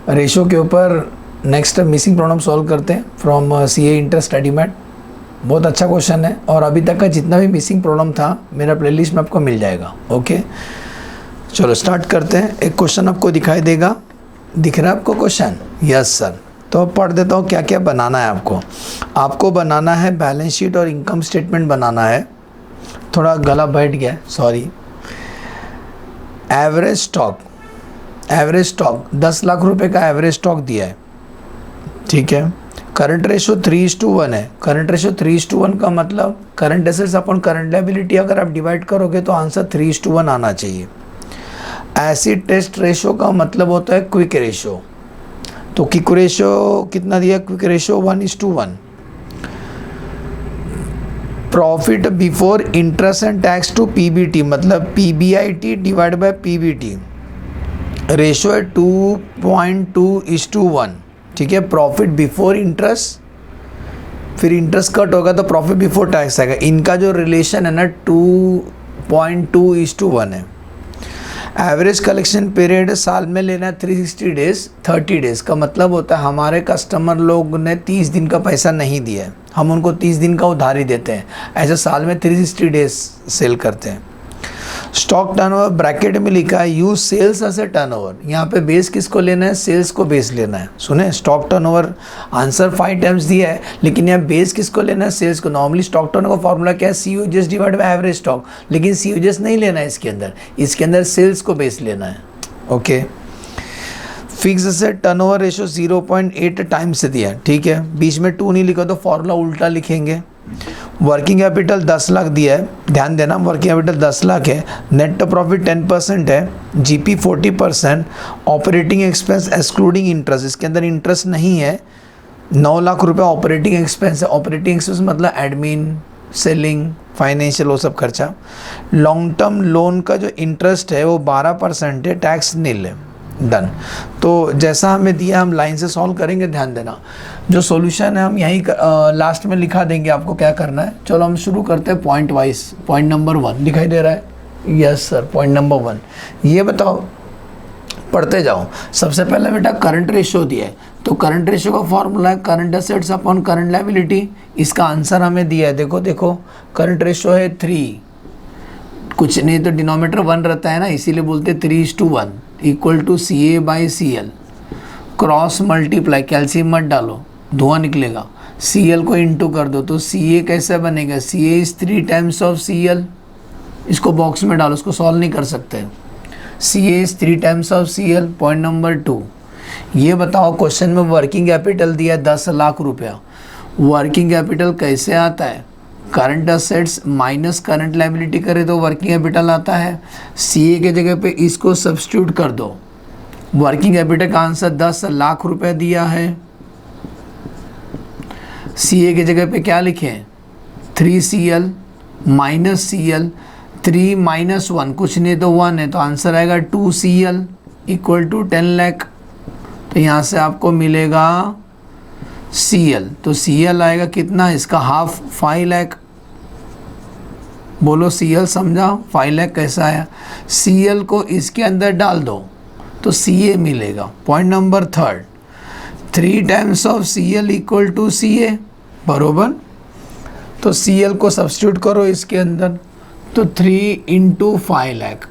Ratio के ऊपर next missing problem solve करते हैं from CA inter study mat. बहुत अच्छा क्वेश्चन है और अभी तक का जितना भी मिसिंग प्रॉब्लम था मेरा प्लेलिस्ट में आपको मिल जाएगा। ओके चलो स्टार्ट करते हैं। एक क्वेश्चन आपको दिखाई देगा, दिख रहा है आपको क्वेश्चन? Yes sir. तो अब पढ़ देता हूँ क्या क्या बनाना है आपको बनाना है बैलेंस शीट और इनकम स्टेटमेंट बनाना है। थोड़ा गला बैठ गया, सॉरी। एवरेज स्टॉक 10 लाख रुपए का एवरेज स्टॉक दिया है, ठीक है। करंट रेशो 3:1 है। करंट रेशो 3:1 का मतलब current assets upon current liability अगर आप डिवाइड करोगे तो आंसर 3:1 आना चाहिए। एसिड टेस्ट रेशो का मतलब होता है क्विक रेशो, तो क्विक रेशो कितना दिया? Quick ratio 1:1। Profit before interest and tax to PBT मतलब PBIT divide by PBT ratio है 2.2:1, ठीक है। प्रॉफिट बिफोर इंटरेस्ट, फिर इंटरेस्ट कट होगा तो प्रॉफिट बिफोर टैक्स आएगा। इनका जो रिलेशन है ना 2.2:1 है। एवरेज कलेक्शन पीरियड साल में लेना है 360 डेज। 30 डेज का मतलब होता है हमारे कस्टमर लोग ने 30 दिन का पैसा नहीं दिया है, हम उनको 30 दिन का उधारी देते हैं, ऐसे साल में 360 डेज सेल करते हैं। स्टॉक टर्नओवर ब्रैकेट में लिखा है use sales as a turnover. यहाँ पे बेस किसको लेना है? सेल्स को बेस लेना है। सुने, स्टॉक टर्नओवर आंसर 5 टाइम्स दिया है, लेकिन यहाँ बेस किसको लेना है? सेल्स को। नॉर्मली स्टॉक टर्नओवर का फॉर्मूला क्या है? COGS divide by average stock, लेकिन COGS नहीं लेना है इसके अंदर सेल्स को बेस लेना है। Okay. Fix asset turnover ratio 0.8 times से दिया है, ठीक है। बीच में 2 नहीं लिखा तो फॉर्मूला उल्टा लिखेंगे। वर्किंग कैपिटल 10 लाख दिया है, ध्यान देना वर्किंग कैपिटल 10 लाख है। नेट प्रॉफिट 10% है, GP 40%, operating expense excluding interest, इसके अंदर इंटरेस्ट नहीं है। 9 लाख रुपए ऑपरेटिंग एक्सपेंस है। ऑपरेटिंग एक्सपेंस मतलब एडमिन, सेलिंग, फाइनेंशियल, वो सब खर्चा। लॉन्ग टर्म लोन का जो इंटरेस्ट है वो 12% है, टैक्स नील है। डन। तो जैसा हमें दिया हम लाइन से सॉल्व करेंगे, ध्यान देना। जो सॉल्यूशन है हम यहीं लास्ट में लिखा देंगे आपको क्या करना है। चलो हम शुरू करते हैं पॉइंट वाइज। पॉइंट नंबर 1 दिखाई दे रहा है? Yes sir. पॉइंट नंबर 1 ये बताओ, पढ़ते जाओ। सबसे पहले बेटा करंट रेशियो दिया है, तो करंट रेशियो का फॉर्मूला है current assets upon current liability. इसका आंसर हमें दिया है, देखो करंट रेशियो है 3, कुछ नहीं तो डिनोमिनेटर 1 रहता है ना, इसीलिए बोलते 3:1 equal to CA/CL। Cross multiply, calcium मत डालो, धुआं निकलेगा। CL को इंटू कर दो तो CA कैसे बनेगा? CA is 3 times of CL। इसको बॉक्स में डालो, उसको सॉल्व नहीं कर सकते। CA is 3 times of CL। Point number 2 ये बताओ, क्वेश्चन में वर्किंग कैपिटल दिया 10 लाख रुपया। वर्किंग कैपिटल कैसे आता है? Current assets minus current liability करे तो वर्किंग कैपिटल आता है। CA के जगह पे इसको सब्स्टिट्यूट कर दो। वर्किंग कैपिटल का आंसर 10 लाख रुपए दिया है। CA के जगह पे क्या लिखें? 3CL minus CL। 3 माइनस 1 कुछ नहीं तो 1 है, तो आंसर आएगा 2CL इक्वल टू 10 लाख। तो यहाँ से आपको मिलेगा CL, तो CL आएगा कितना? इसका हाफ 5 लाख। बोलो CL समझा? 5 लाख कैसा आया? CL को इसके अंदर डाल दो तो CA मिलेगा। Point number 3 3 times of CL equal to CA, बरोबर। तो CL को सब्स्टिट्यूट करो इसके अंदर, तो 3 × 5 लाख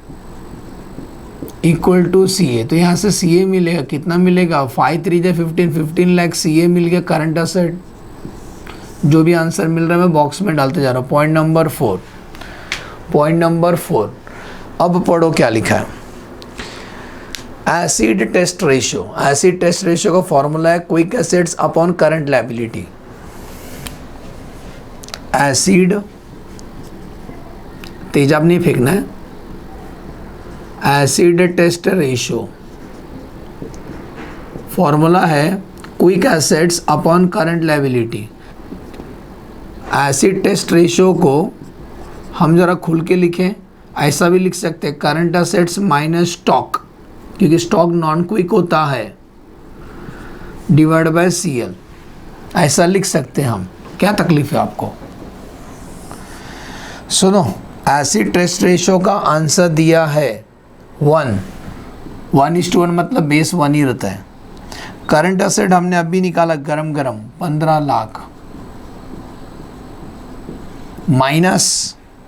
इक्वल टू CA। तो यहाँ से CA मिलेगा, कितना मिलेगा? 5 3 15 लाख CA मिल गया करंट एसेट। जो भी आंसर मिल रहा है मैं बॉक्स में डालते जा रहा हूँ। पॉइंट नंबर 4 अब पढ़ो क्या लिखा है। Acid test ratio. Acid test ratio का फॉर्मूला है quick assets upon current liability. Acid, तेजाब नहीं फेंकना है। एसिड टेस्ट रेशियो फॉर्मूला है quick assets upon current liability. Acid test ratio को हम जरा खुल के लिखें, ऐसा भी लिख सकते हैं करंट एसेट्स माइनस स्टॉक, क्योंकि स्टॉक नॉन क्विक होता है, डिवाइड बाय CL। ऐसा लिख सकते हैं हम, क्या तकलीफ है आपको? सुनो, एसिड टेस्ट रेशियो का आंसर दिया है 1:1 मतलब बेस 1 ही रहता है। करंट असेट हमने अभी निकाला गरम गरम 15 लाख माइनस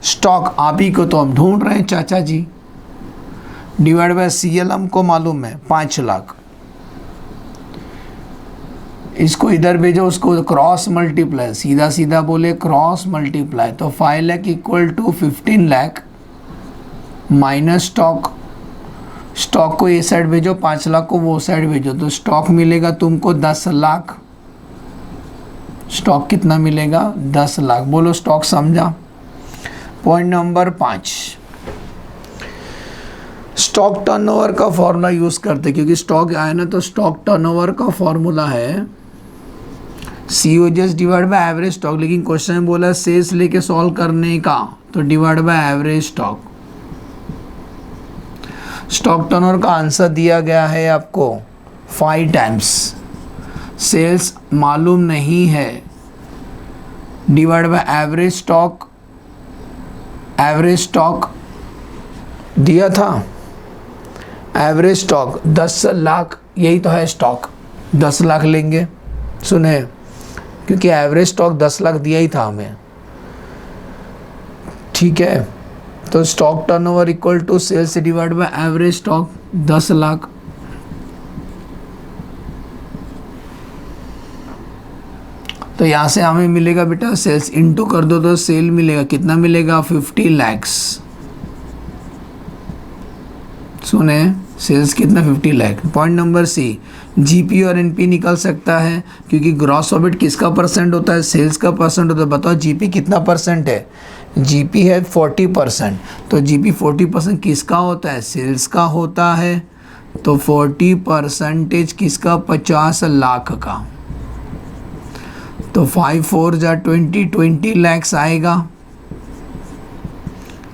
स्टॉक आप ही को तो हम ढूंढ रहे हैं चाचा जी, डिवाइड बाय CL हमको मालूम है 5 लाख। इसको इधर भेजो, उसको क्रॉस मल्टीप्लाई, सीधा सीधा बोले क्रॉस मल्टीप्लाई, तो 5 lakh equal to 15 lakh minus stock, stock को ये साइड भेजो, 5 लाख को वो साइड भेजो, तो स्टॉक मिलेगा तुमको 10 लाख। स्टॉक कितना मिलेगा? 10 लाख। बोलो स्टॉक समझा। पॉइंट नंबर 5, स्टॉक टर्नओवर का फॉर्मूला यूज करते, क्योंकि स्टॉक आया ना, तो स्टॉक टर्नओवर का फॉर्मूला है COGS divide by average stock. लेकिन क्वेश्चन में बोला सेल्स लेके सॉल्व करने का, तो divide by average stock. Stock turnover का आंसर दिया गया है आपको 5 टाइम्स। सेल्स मालूम नहीं है, divide by average stock. Average stock दिया था, एवरेज स्टॉक 10 लाख, यही तो है स्टॉक, 10 लाख लेंगे। सुने, क्योंकि एवरेज स्टॉक 10 लाख दिया ही था हमें, ठीक है। तो stock turnover equal to sales divide by average stock 10 lakh. तो यहाँ से हमें मिलेगा बेटा सेल्स इनटू कर दो तो सेल मिलेगा, कितना मिलेगा? 50 लाख। सुने, सेल्स कितना? 50 lakh. Point number C, GP और NP निकल सकता है, क्योंकि ग्रॉस प्रॉफिट किसका परसेंट होता है? सेल्स का परसेंट होता है। बताओ GP कितना परसेंट है? GP है 40%। तो GP 40% किसका होता है? सेल्स का होता है। तो 40% किसका? 50 लाख का। तो 5 4 जा 20 लाख आएगा।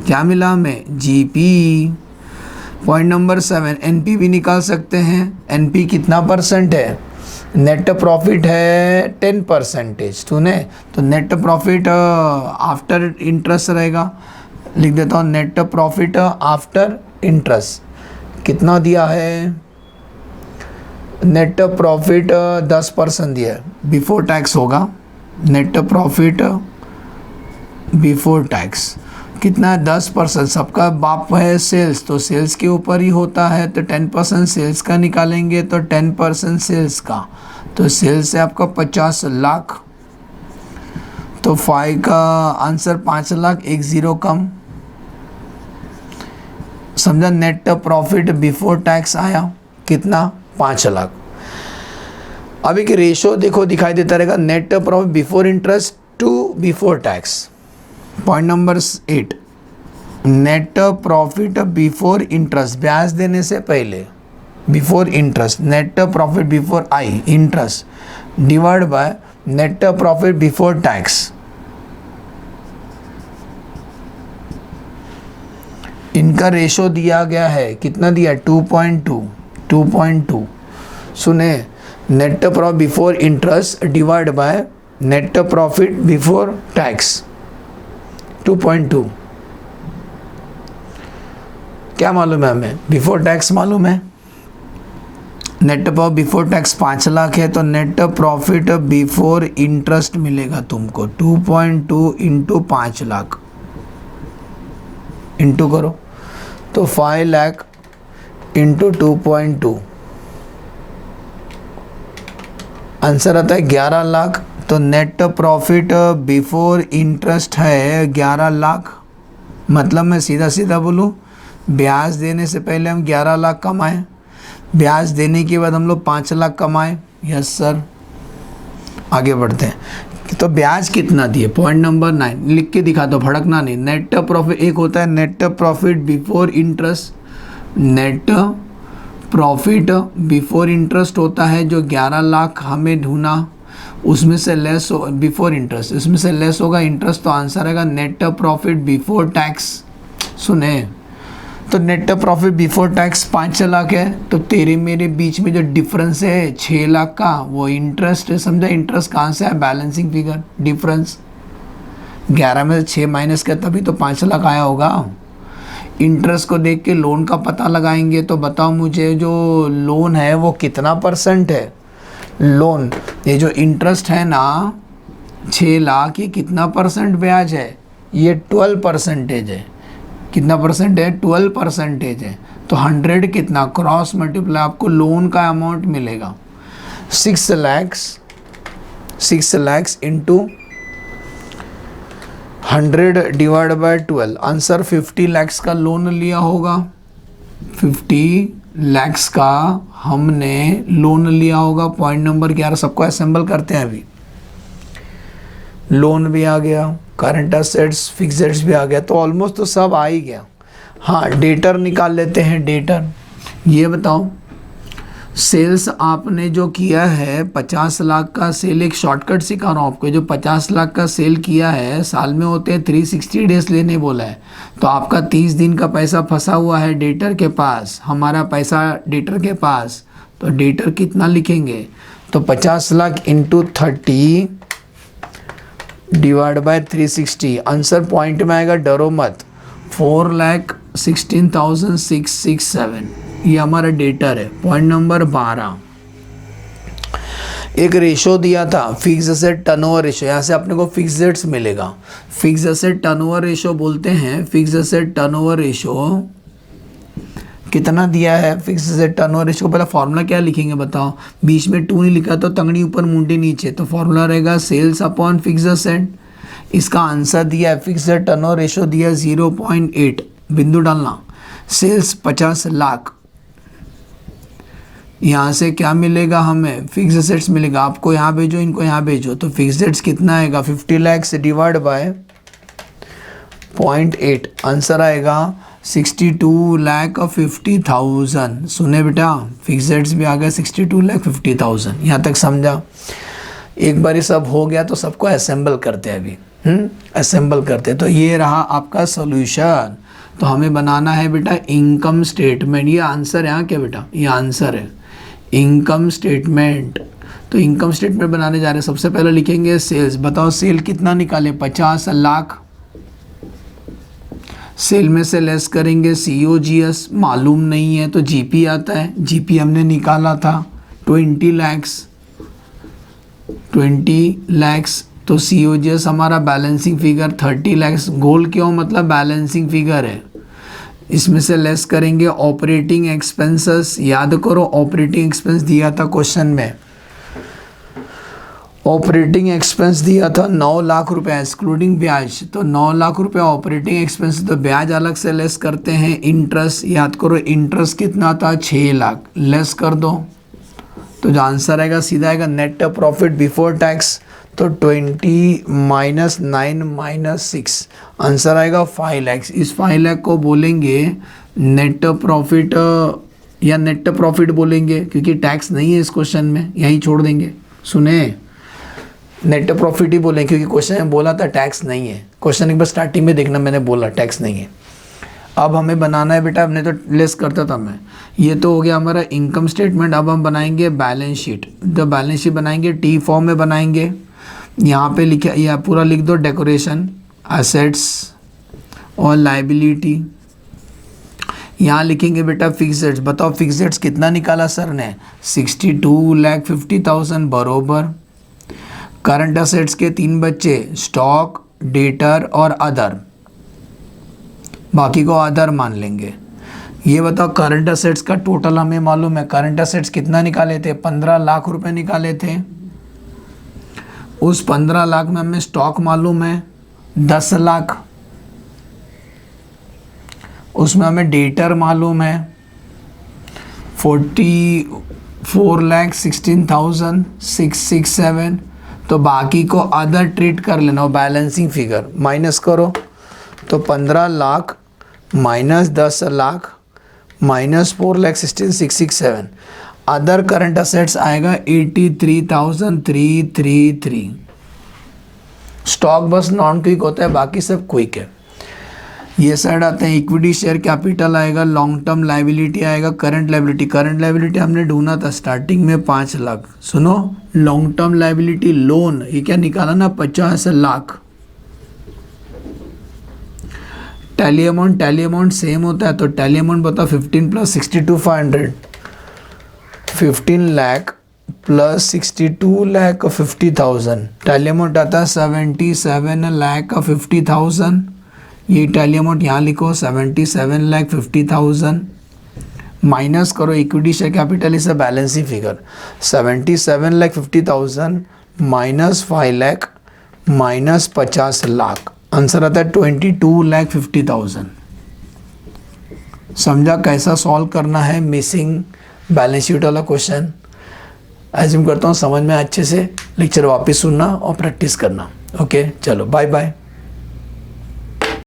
क्या मिला हमें? GP। पॉइंट नंबर 7, NP भी निकाल सकते हैं। NP कितना परसेंट है? नेट प्रॉफिट है 10%। सुने, तो नेट प्रॉफिट आफ्टर इंटरेस्ट रहेगा। लिख देता हूँ, नेट प्रॉफिट आफ्टर इंटरेस्ट कितना दिया है? नेट प्रॉफिट 10% दिया है, बिफोर टैक्स होगा। नेट प्रॉफिट बिफोर टैक्स कितना? 10%। सबका बाप है सेल्स, तो सेल्स के ऊपर ही होता है, तो 10% सेल्स का निकालेंगे, तो 10% सेल्स का, तो सेल्स है आपका 50 लाख। तो 5 का आंसर 5 लाख, 1 0 कम। समझा? नेट प्रॉफिट बिफोर टैक्स आया कितना? 5 लाख। अब एक रेशो देखो दिखाई देता रहेगा, net profit before interest to before tax. Point number 8, net profit before interest, ब्याज देने से पहले, before interest, net profit before interest divide by net profit before tax. इनका रेशो दिया गया है, कितना दिया? 2.2। सुने, net profit before interest divide by net profit before tax 2.2। क्या मालूम है हमें? बिफोर टैक्स मालूम है। Net profit before tax 5 lakh है, तो नेट प्रॉफिट बिफोर इंटरेस्ट मिलेगा तुमको 2.2 इंटू 5 लाख, इंटू करो, तो 5 लाख इंटू 2.2, आंसर आता है 11 लाख। तो नेट प्रॉफिट बिफोर इंटरेस्ट है 11 लाख। मतलब मैं सीधा सीधा बोलूँ, ब्याज देने से पहले हम 11 लाख कमाएं, ब्याज देने के बाद हम लोग 5 लाख कमाएं। Yes sir. आगे बढ़ते हैं। तो ब्याज कितना दिए? पॉइंट नंबर 9 लिख के दिखा दो, भड़कना नहीं। नेट प्रॉफिट एक होता है net profit before interest, net profit before interest होता है जो 11 लाख हमें ढूंढना, उसमें से लेस हो बिफोर इंटरेस्ट, उसमें से लेस होगा इंटरेस्ट, तो आंसर आएगा नेट प्रॉफिट बिफोर टैक्स। सुने, तो net profit before tax 5 lakh है, तो तेरे मेरे बीच में जो डिफरेंस है 6 लाख का, वो इंटरेस्ट है। समझा? इंटरेस्ट कहाँ से है? Balancing figure difference. 11 में से 6 माइनस किया तभी तो 5 लाख आया होगा। इंटरेस्ट को देख के लोन का पता लगाएंगे, तो बताओ मुझे जो लोन है वो कितना परसेंट है? लोन, ये जो इंटरेस्ट है ना 6 लाख, ये कितना परसेंट ब्याज है? ये 12% है। कितना परसेंट है? 12% है। तो 100 कितना क्रॉस मल्टीप्लाई आपको लोन का अमाउंट मिलेगा 6 lakhs into 100 divide by 12, answer 50 lakhs का लोन लिया होगा। 50 lakhs का हमने लोन लिया होगा। पॉइंट नंबर 11 सबको असेंबल करते हैं। अभी लोन भी आ गया, करंट असेट्स, फिक्स्ड एसेट्स भी आ गया, तो ऑलमोस्ट तो सब आ ही गया। हाँ, डेटर निकाल लेते हैं। डेटर, ये बताओ सेल्स आपने जो किया है 50 लाख का सेल, एक शॉर्टकट सिखा रहा हूँ आपको। जो 50 लाख का सेल किया है, साल में होते हैं 360 डेज लेने बोला है, तो आपका 30 दिन का पैसा फंसा हुआ है डेटर के पास, हमारा पैसा डेटर के पास। तो डेटर कितना लिखेंगे? तो 50 lakh into 30 divide by 360, answer point में आएगा, डरो मत, 4,16,667। ये हमारा डेटर है। पॉइंट नंबर 12, एक रेशो दिया था फिक्स एसेट टर्नओवर रेशो, यहाँ से अपने को फिक्स एसेट्स मिलेगा। फिक्स एसेट टर्नओवर रेशो बोलते हैं। फिक्स एसेट टर्नओवर रेशो कितना दिया है? फिक्स एसेट टर्नओवर रेशो को पहला फॉर्मूला क्या लिखेंगे बताओ? बीच में 2 नहीं लिखा तो तंगड़ी ऊपर मुंडी नीचे, तो फॉर्मूला रहेगा सेल्स अपॉन फिक्स एसेट। इसका आंसर दिया है, फिक्स एसेट टर्नओवर रेशो दिया 0.8, बिंदु डालना। सेल्स 50 लाख, यहाँ से क्या मिलेगा हमें? फिक्स एसेट्स मिलेगा। आपको यहाँ भेजो, इनको यहाँ भेजो, तो फिक्स एसेट्स कितना आएगा? 50 lakhs डिवाइड बाय 0.8, आंसर आएगा 62,50,000। सुने बेटा, फिक्स एसेट्स भी आ गया 62,50,000। यहाँ तक समझा? एक बार ये सब हो गया तो सबको असेंबल करते हैं। अभी असेंबल करते हैं। तो ये रहा आपका सॉल्यूशन। तो हमें बनाना है बेटा इनकम स्टेटमेंट। ये आंसर है। हाँ क्या बेटा, ये आंसर है इनकम स्टेटमेंट। तो इनकम स्टेटमेंट बनाने जा रहे हैं। सबसे पहले लिखेंगे सेल्स। बताओ सेल कितना निकाले? 50 लाख। सेल में से लेस करेंगे COGS, मालूम नहीं है तो GP आता है। GP हमने निकाला था 20 lakhs। तो COGS हमारा बैलेंसिंग फिगर 30 lakhs। गोल क्यों? मतलब बैलेंसिंग फिगर है। इसमें से लेस करेंगे ऑपरेटिंग एक्सपेंसेस। याद करो ऑपरेटिंग एक्सपेंस दिया था क्वेश्चन में। ऑपरेटिंग एक्सपेंस दिया था 9 लाख रुपए एक्सक्लूडिंग ब्याज। तो 9 लाख रुपए ऑपरेटिंग एक्सपेंस, तो ब्याज अलग से लेस करते हैं। इंटरेस्ट, याद करो इंटरेस्ट कितना था? 6 लाख। लेस कर दो तो जो आंसर आएगा सीधा आएगा नेट प्रॉफिट बिफोर टैक्स। तो 20 -9 -6, आंसर आएगा 5 lakhs। इस 5 लाख को बोलेंगे नेट प्रॉफिट या नेट प्रॉफिट बोलेंगे, क्योंकि टैक्स नहीं है इस क्वेश्चन में, यहीं छोड़ देंगे। सुने, नेट प्रॉफिट ही बोलेंगे क्योंकि क्वेश्चन में बोला था टैक्स नहीं है। क्वेश्चन एक बार स्टार्टिंग में देखना, मैंने बोला टैक्स नहीं है। अब हमें बनाना है बेटा, हमने तो लेस करता था मैं। ये तो हो गया हमारा इनकम स्टेटमेंट। अब हम बनाएंगे बैलेंस शीट। जब बैलेंस शीट बनाएंगे T फॉर्म में बनाएंगे। यहाँ पे लिखे, या पूरा लिख दो डेकोरेशन, एसेट्स और लाइबिलिटी। यहाँ लिखेंगे बेटा फिक्स्ड एसेट्स। बताओ फिक्स्ड एसेट्स कितना निकाला सर ने? 62,50,000 बरोबर। करंट एसेट्स के 3 बच्चे, स्टॉक, डेटर और अदर, बाकी को अदर मान लेंगे। ये बताओ करंट एसेट्स का टोटल हमें मालूम है। करंट एसेट्स कितना निकाले थे? 15 लाख रुपए निकाले थे। उस 15 लाख में हमें स्टॉक मालूम है 10 लाख, उसमें हमें डेटर मालूम है 44,16,667। तो बाकी को अदर ट्रीट कर लेना, बैलेंसिंग फिगर माइनस करो। तो 15 lakh minus 10 lakh minus 4,16,667, other current assets आएगा 83,333। स्टॉक बस नॉन क्विक होता है, बाकी सब क्विक है। ये साइड आते हैं इक्विटी शेयर कैपिटल आएगा, लॉन्ग टर्म लाइबिलिटी आएगा, करंट लाइबिलिटी। करंट लाइबिलिटी हमने ढूंढा था स्टार्टिंग में 5 लाख। सुनो, लॉन्ग टर्म लाइबिलिटी लोन, ये क्या निकाला ना 50 लाख। टैली अमाउंट सेम होता है, तो टैली अमाउंट बताओ 15 + 62,500, 15 लाख +62,50,000, टैली अमाउंट आता है 77,50,000। ये टैली अमाउंट यहाँ लिखो 77,50,000, माइनस करो equity share capital is a balancing figure, 77,50,000 minus 5 lakh minus 50 lakh, answer आता है 22,50,000। समझा कैसा सॉल्व करना है मिसिंग बैलेंस शीट वाला क्वेश्चन? एज्यूम करता हूँ समझ में अच्छे से। लेक्चर वापस सुनना और प्रैक्टिस करना। ओके, चलो बाय बाय।